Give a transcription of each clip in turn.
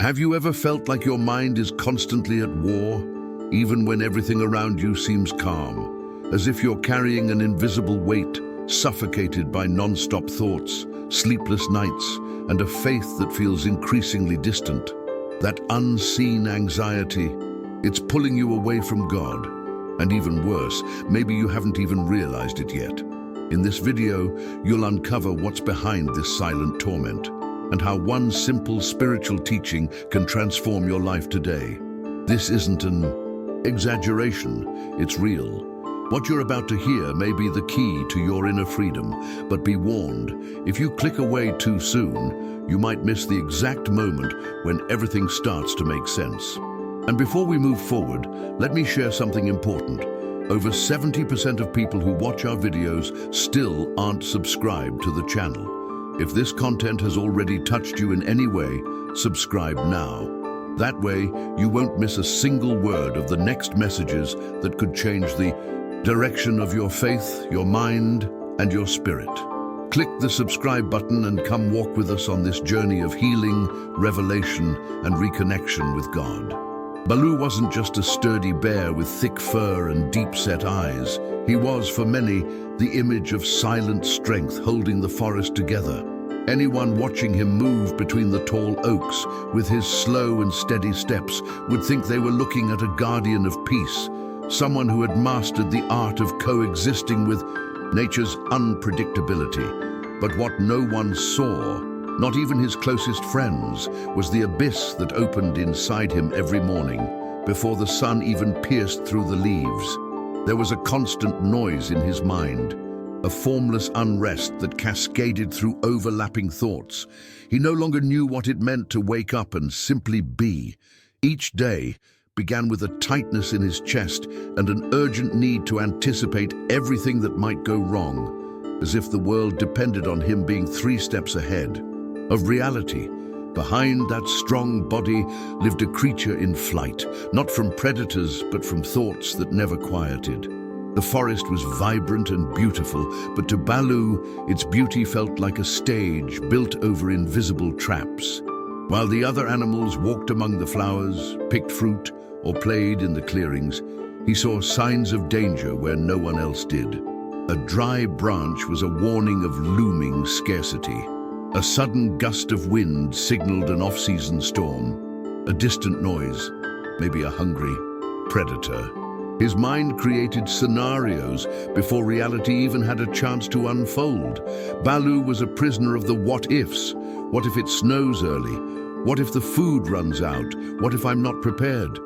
Have you ever felt like your mind is constantly at war, even when everything around you seems calm, as if you're carrying an invisible weight, suffocated by non-stop thoughts, sleepless nights, and a faith that feels increasingly distant? That unseen anxiety, it's pulling you away from God. And even worse, maybe you haven't even realized it yet. In this video, you'll uncover what's behind this silent torment, and how one simple spiritual teaching can transform your life today. This isn't an exaggeration, it's real. What you're about to hear may be the key to your inner freedom, but be warned, if you click away too soon, you might miss the exact moment when everything starts to make sense. And before we move forward, let me share something important. Over 70% of people who watch our videos still aren't subscribed to the channel. If this content has already touched you in any way, subscribe now. That way, you won't miss a single word of the next messages that could change the direction of your faith, your mind, and your spirit. Click the subscribe button and come walk with us on this journey of healing, revelation, and reconnection with God. Baloo wasn't just a sturdy bear with thick fur and deep-set eyes. He was, for many, the image of silent strength holding the forest together. Anyone watching him move between the tall oaks with his slow and steady steps would think they were looking at a guardian of peace, someone who had mastered the art of coexisting with nature's unpredictability. But what no one saw, not even his closest friends, was the abyss that opened inside him every morning, before the sun even pierced through the leaves. There was a constant noise in his mind, a formless unrest that cascaded through overlapping thoughts. He no longer knew what it meant to wake up and simply be. Each day began with a tightness in his chest and an urgent need to anticipate everything that might go wrong, as if the world depended on him being 3 steps ahead of reality. Behind that strong body lived a creature in flight, not from predators, but from thoughts that never quieted. The forest was vibrant and beautiful, but to Baloo, its beauty felt like a stage built over invisible traps. While the other animals walked among the flowers, picked fruit, or played in the clearings, he saw signs of danger where no one else did. A dry branch was a warning of looming scarcity. A sudden gust of wind signaled an off-season storm. A distant noise, maybe a hungry predator. His mind created scenarios before reality even had a chance to unfold. Baloo was a prisoner of the what-ifs. What if it snows early? What if the food runs out? What if I'm not prepared?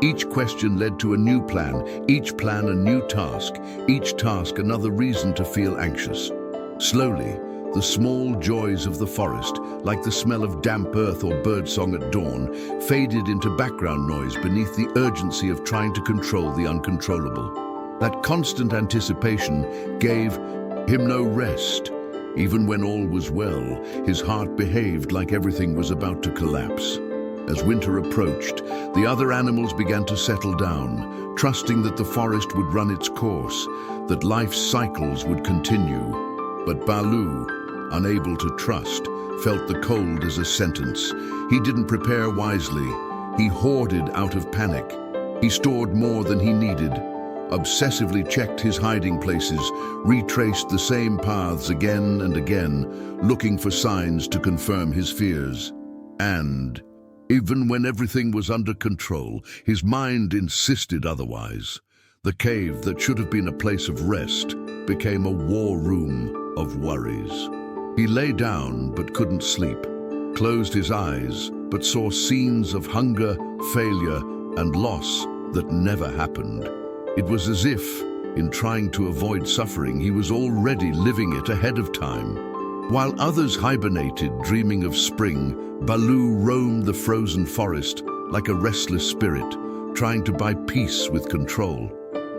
Each question led to a new plan, each plan a new task, each task another reason to feel anxious. Slowly, the small joys of the forest, like the smell of damp earth or birdsong at dawn, faded into background noise beneath the urgency of trying to control the uncontrollable. That constant anticipation gave him no rest. Even when all was well, his heart behaved like everything was about to collapse. As winter approached, the other animals began to settle down, trusting that the forest would run its course, that life's cycles would continue. But Baloo, unable to trust, felt the cold as a sentence. He didn't prepare wisely. He hoarded out of panic. He stored more than he needed, obsessively checked his hiding places, retraced the same paths again and again, looking for signs to confirm his fears. And even when everything was under control, his mind insisted otherwise. The cave that should have been a place of rest became a war room of worries. He lay down but couldn't sleep, closed his eyes but saw scenes of hunger, failure, and loss that never happened. It was as if, in trying to avoid suffering, he was already living it ahead of time. While others hibernated, dreaming of spring, Baloo roamed the frozen forest like a restless spirit, trying to buy peace with control.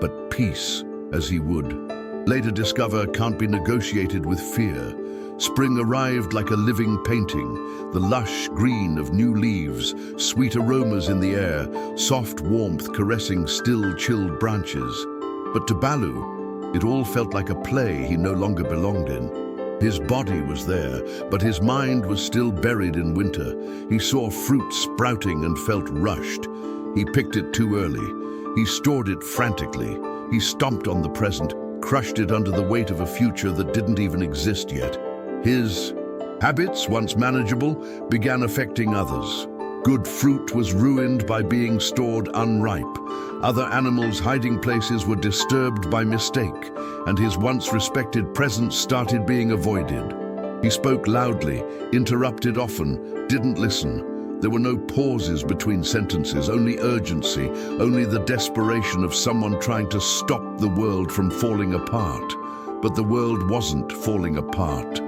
But peace, as he would later discover, can't be negotiated with fear. Spring arrived like a living painting, the lush green of new leaves, sweet aromas in the air, soft warmth caressing still chilled branches. But to Baloo, it all felt like a play he no longer belonged in. His body was there, but his mind was still buried in winter. He saw fruit sprouting and felt rushed. He picked it too early. He stored it frantically. He stomped on the present, crushed it under the weight of a future that didn't even exist yet. His habits, once manageable, began affecting others. Good fruit was ruined by being stored unripe. Other animals' hiding places were disturbed by mistake, and his once respected presence started being avoided. He spoke loudly, interrupted often, didn't listen. There were no pauses between sentences, only urgency, only the desperation of someone trying to stop the world from falling apart. But the world wasn't falling apart.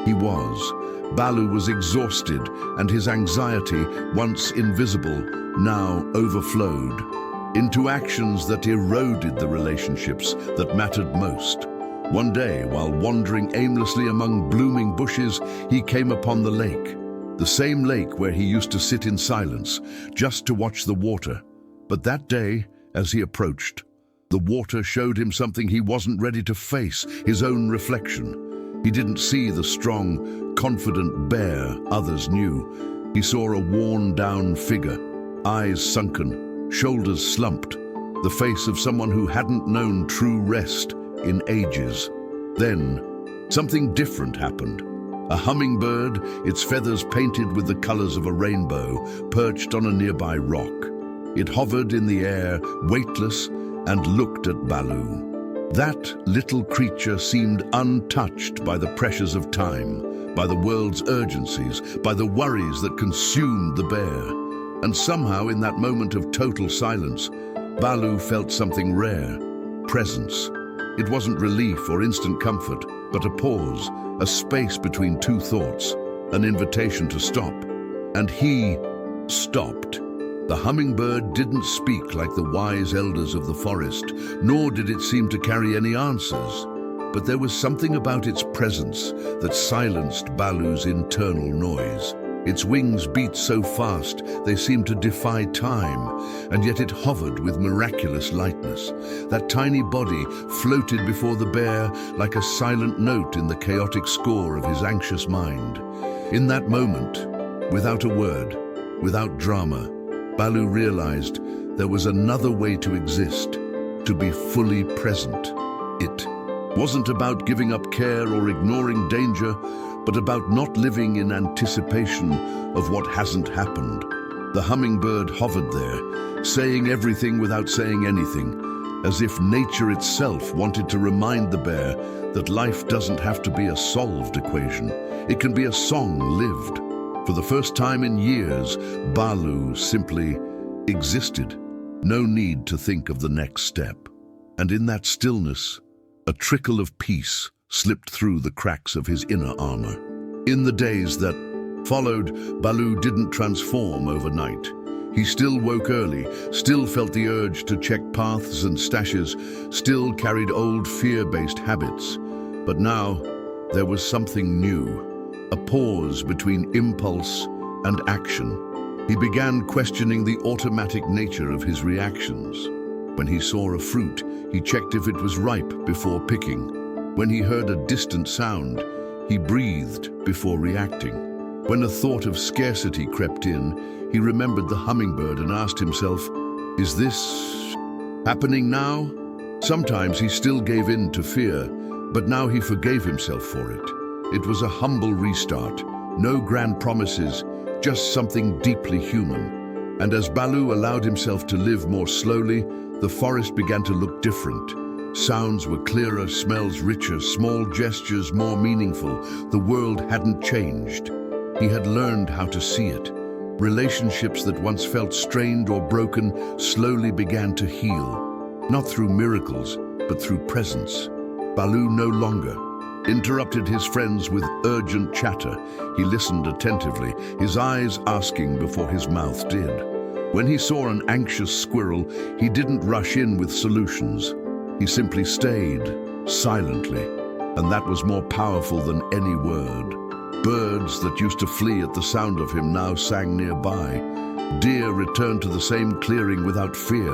He was. Balu was exhausted, and his anxiety, once invisible, now overflowed into actions that eroded the relationships that mattered most. One day, while wandering aimlessly among blooming bushes, he came upon the lake. The same lake where he used to sit in silence, just to watch the water. But that day, as he approached, the water showed him something he wasn't ready to face, his own reflection. He didn't see the strong, confident bear others knew. He saw a worn-down figure, eyes sunken, shoulders slumped, the face of someone who hadn't known true rest in ages. Then, something different happened. A hummingbird, its feathers painted with the colors of a rainbow, perched on a nearby rock. It hovered in the air, weightless, and looked at Balu. That little creature seemed untouched by the pressures of time, by the world's urgencies, by the worries that consumed the bear. And somehow, in that moment of total silence, Balu felt something rare: presence. It wasn't relief or instant comfort, but a pause, a space between two thoughts, an invitation to stop. And he stopped. The hummingbird didn't speak like the wise elders of the forest, nor did it seem to carry any answers. But there was something about its presence that silenced Balu's internal noise. Its wings beat so fast they seemed to defy time, and yet it hovered with miraculous lightness. That tiny body floated before the bear like a silent note in the chaotic score of his anxious mind. In that moment, without a word, without drama, Balu realized there was another way to exist, to be fully present. It wasn't about giving up care or ignoring danger, but about not living in anticipation of what hasn't happened. The hummingbird hovered there, saying everything without saying anything, as if nature itself wanted to remind the bear that life doesn't have to be a solved equation. It can be a song lived. For the first time in years, Balu simply existed. No need to think of the next step. And in that stillness, a trickle of peace slipped through the cracks of his inner armor. In the days that followed, Balu didn't transform overnight. He still woke early, still felt the urge to check paths and stashes, still carried old fear-based habits. But now, there was something new. A pause between impulse and action. He began questioning the automatic nature of his reactions. When he saw a fruit, he checked if it was ripe before picking. When he heard a distant sound, he breathed before reacting. When a thought of scarcity crept in, he remembered the hummingbird and asked himself, "Is this happening now?" Sometimes he still gave in to fear, but now he forgave himself for it. It was a humble restart, no grand promises, just something deeply human. And as Balu allowed himself to live more slowly, the forest began to look different. Sounds were clearer, smells richer, small gestures more meaningful. The world hadn't changed. He had learned how to see it. Relationships that once felt strained or broken slowly began to heal. Not through miracles, but through presence. Balu no longer interrupted his friends with urgent chatter. He listened attentively, his eyes asking before his mouth did. When he saw an anxious squirrel, he didn't rush in with solutions. He simply stayed, silently, and that was more powerful than any word. Birds that used to flee at the sound of him now sang nearby. Deer returned to the same clearing without fear.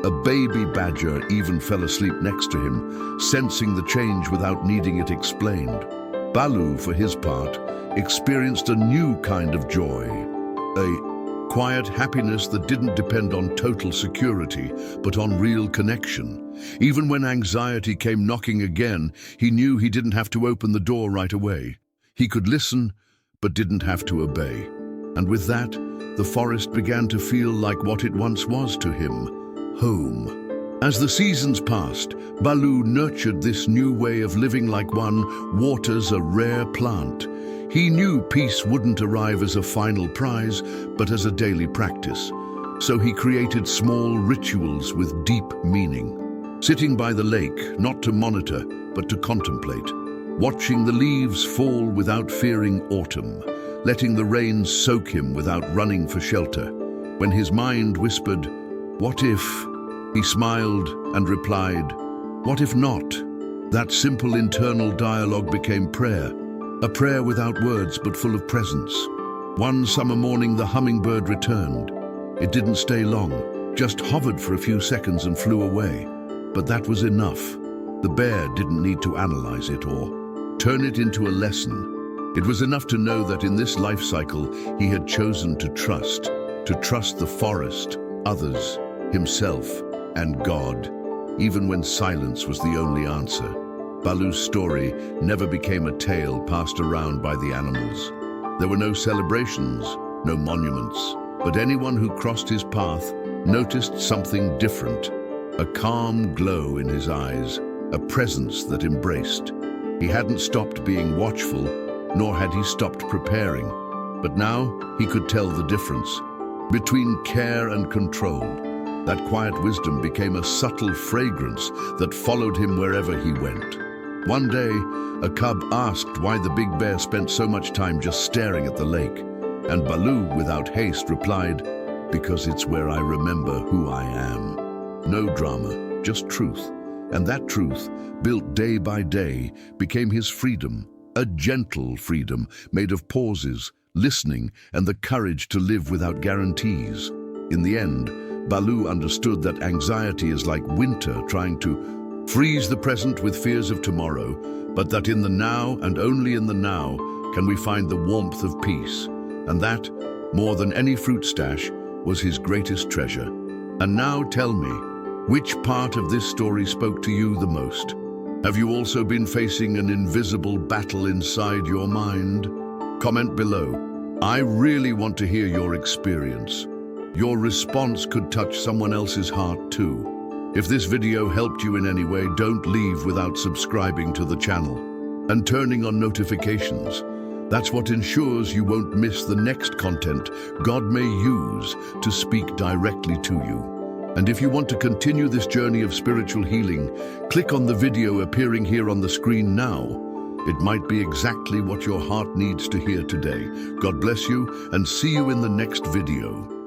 A baby badger even fell asleep next to him, sensing the change without needing it explained. Balu, for his part, experienced a new kind of joy, a quiet happiness that didn't depend on total security, but on real connection. Even when anxiety came knocking again, he knew he didn't have to open the door right away. He could listen, but didn't have to obey. And with that, the forest began to feel like what it once was to him, home. As the seasons passed, Balu nurtured this new way of living like one waters a rare plant. He knew peace wouldn't arrive as a final prize, but as a daily practice. So he created small rituals with deep meaning. Sitting by the lake, not to monitor, but to contemplate. Watching the leaves fall without fearing autumn. Letting the rain soak him without running for shelter. When his mind whispered, "What if?" he smiled and replied, "What if not?" That simple internal dialogue became prayer. A prayer without words but full of presence. One summer morning the hummingbird returned. It didn't stay long, just hovered for a few seconds and flew away. But that was enough. The bear didn't need to analyze it or turn it into a lesson. It was enough to know that in this life cycle he had chosen to trust the forest, others, himself, and God, even when silence was the only answer. Balu's story never became a tale passed around by the animals. There were no celebrations, no monuments, but anyone who crossed his path noticed something different. A calm glow in his eyes, a presence that embraced. He hadn't stopped being watchful, nor had he stopped preparing. But now he could tell the difference between care and control. That quiet wisdom became a subtle fragrance that followed him wherever he went. One day, a cub asked why the big bear spent so much time just staring at the lake. And Balu, without haste, replied, "Because it's where I remember who I am." No drama, just truth. And that truth, built day by day, became his freedom. A gentle freedom made of pauses, listening, and the courage to live without guarantees. In the end, Balu understood that anxiety is like winter trying to freeze the present with fears of tomorrow, but that in the now and only in the now can we find the warmth of peace. And that, more than any fruit stash, was his greatest treasure. And now tell me, which part of this story spoke to you the most? Have you also been facing an invisible battle inside your mind? Comment below. I really want to hear your experience. Your response could touch someone else's heart too. If this video helped you in any way, don't leave without subscribing to the channel and turning on notifications. That's what ensures you won't miss the next content God may use to speak directly to you. And if you want to continue this journey of spiritual healing, click on the video appearing here on the screen now. It might be exactly what your heart needs to hear today. God bless you and see you in the next video.